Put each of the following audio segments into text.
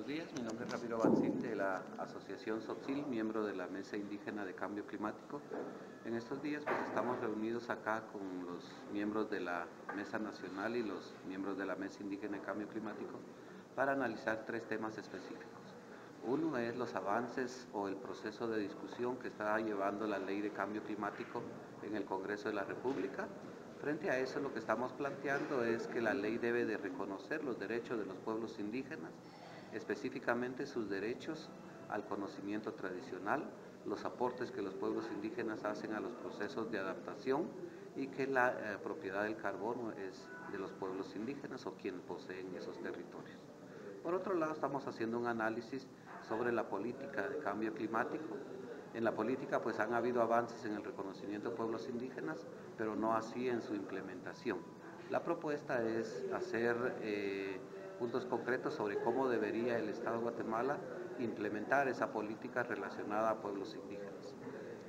buenos días. Mi nombre es Ramiro Bancil de la Asociación SOTSIL, miembro de la Mesa Indígena de Cambio Climático. En estos días pues estamos reunidos acá con los miembros de la Mesa Nacional y los miembros de la Mesa Indígena de Cambio Climático para analizar tres temas específicos. Uno es los avances o el proceso de discusión que está llevando la Ley de Cambio Climático en el Congreso de la República. Frente a eso, lo que estamos planteando es que la ley debe de reconocer los derechos de los pueblos indígenas, específicamente sus derechos al conocimiento tradicional, los aportes que los pueblos indígenas hacen a los procesos de adaptación y que la propiedad del carbono es de los pueblos indígenas o quienes poseen esos territorios. Por otro lado, estamos haciendo un análisis sobre la política de cambio climático. En la política pues han habido avances en el reconocimiento de pueblos indígenas, pero no así en su implementación. La propuesta es hacer puntos concretos sobre cómo debería el Estado de Guatemala implementar esa política relacionada a pueblos indígenas.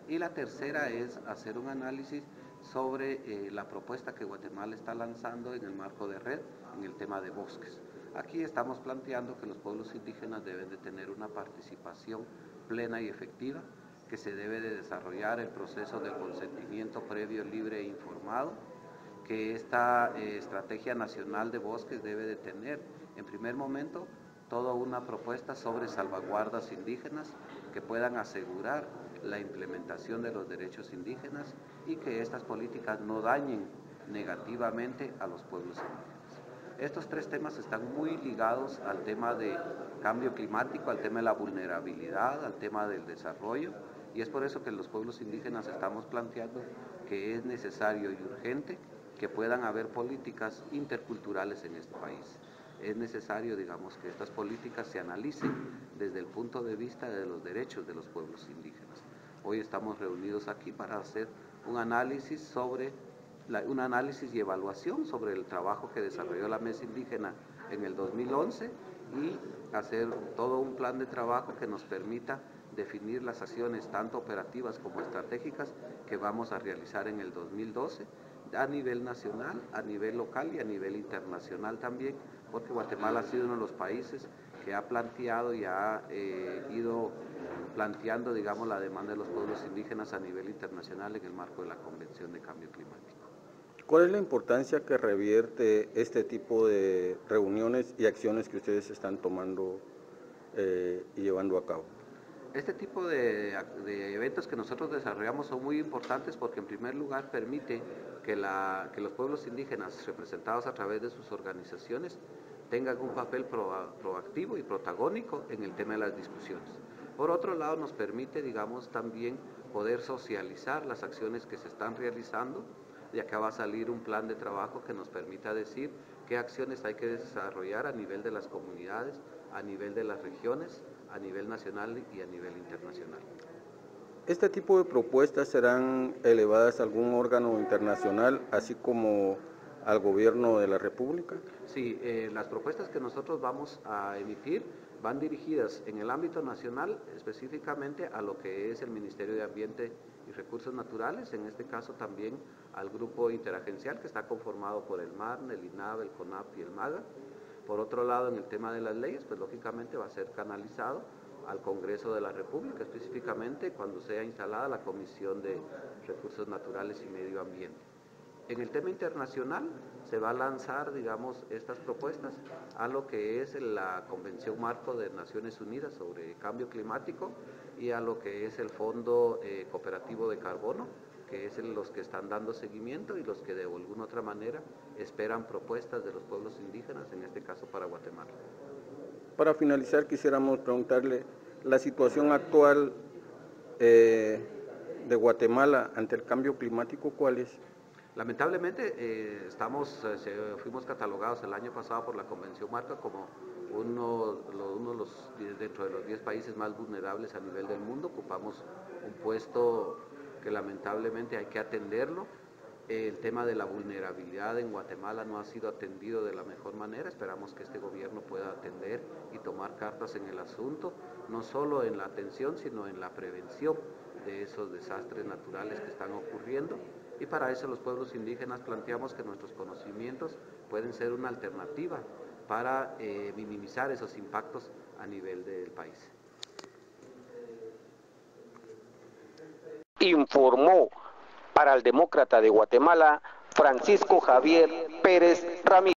Y la tercera es hacer un análisis sobre la propuesta que Guatemala está lanzando en el marco de red en el tema de bosques. Aquí estamos planteando que los pueblos indígenas deben de tener una participación plena y efectiva, que se debe de desarrollar el proceso del consentimiento previo, libre e informado, que esta estrategia nacional de bosques debe de tener, en primer momento, toda una propuesta sobre salvaguardas indígenas que puedan asegurar la implementación de los derechos indígenas y que estas políticas no dañen negativamente a los pueblos indígenas. Estos tres temas están muy ligados al tema de cambio climático, al tema de la vulnerabilidad, al tema del desarrollo, y es por eso que los pueblos indígenas estamos planteando que es necesario y urgente que puedan haber políticas interculturales en este país. Es necesario, digamos, que estas políticas se analicen desde el punto de vista de los derechos de los pueblos indígenas. Hoy estamos reunidos aquí para hacer un análisis y evaluación sobre el trabajo que desarrolló la Mesa Indígena en el 2011 y hacer todo un plan de trabajo que nos permita definir las acciones tanto operativas como estratégicas que vamos a realizar en el 2012 a nivel nacional, a nivel local y a nivel internacional también, porque Guatemala ha sido uno de los países que ha planteado y ha ido planteando, digamos, la demanda de los pueblos indígenas a nivel internacional en el marco de la Convención de Cambio Climático. ¿Cuál es la importancia que revierte este tipo de reuniones y acciones que ustedes están tomando y llevando a cabo? Este tipo de eventos que nosotros desarrollamos son muy importantes porque en primer lugar permite que los pueblos indígenas representados a través de sus organizaciones tengan un papel proactivo y protagónico en el tema de las discusiones. Por otro lado, nos permite, digamos, también poder socializar las acciones que se están realizando, y acá va a salir un plan de trabajo que nos permita decir qué acciones hay que desarrollar a nivel de las comunidades, a nivel de las regiones, a nivel nacional y a nivel internacional. ¿Este tipo de propuestas serán elevadas a algún órgano internacional, así como al gobierno de la República? Sí, las propuestas que nosotros vamos a emitir van dirigidas en el ámbito nacional específicamente a lo que es el Ministerio de Ambiente y Recursos Naturales, en este caso también al grupo interagencial que está conformado por el MARN, el INAV, el CONAP y el MAGA. Por otro lado, en el tema de las leyes, pues lógicamente va a ser canalizado al Congreso de la República, específicamente cuando sea instalada la Comisión de Recursos Naturales y Medio Ambiente. En el tema internacional se va a lanzar, digamos, estas propuestas a lo que es la Convención Marco de Naciones Unidas sobre Cambio Climático y a lo que es el Fondo Cooperativo de Carbono, que es los que están dando seguimiento y los que de alguna otra manera esperan propuestas de los pueblos indígenas, en este caso para Guatemala. Para finalizar, quisiéramos preguntarle la situación actual de Guatemala ante el cambio climático, ¿cuál es? Lamentablemente fuimos catalogados el año pasado por la Convención Marco como dentro de los 10 países más vulnerables a nivel del mundo. Ocupamos un puesto que lamentablemente hay que atenderlo. El tema de la vulnerabilidad en Guatemala no ha sido atendido de la mejor manera. Esperamos que este gobierno pueda atender y tomar cartas en el asunto, no solo en la atención, sino en la prevención de esos desastres naturales que están ocurriendo. Y para eso los pueblos indígenas planteamos que nuestros conocimientos pueden ser una alternativa para minimizar esos impactos a nivel del país. Informó para el Demócrata de Guatemala Francisco Javier Pérez Ramírez.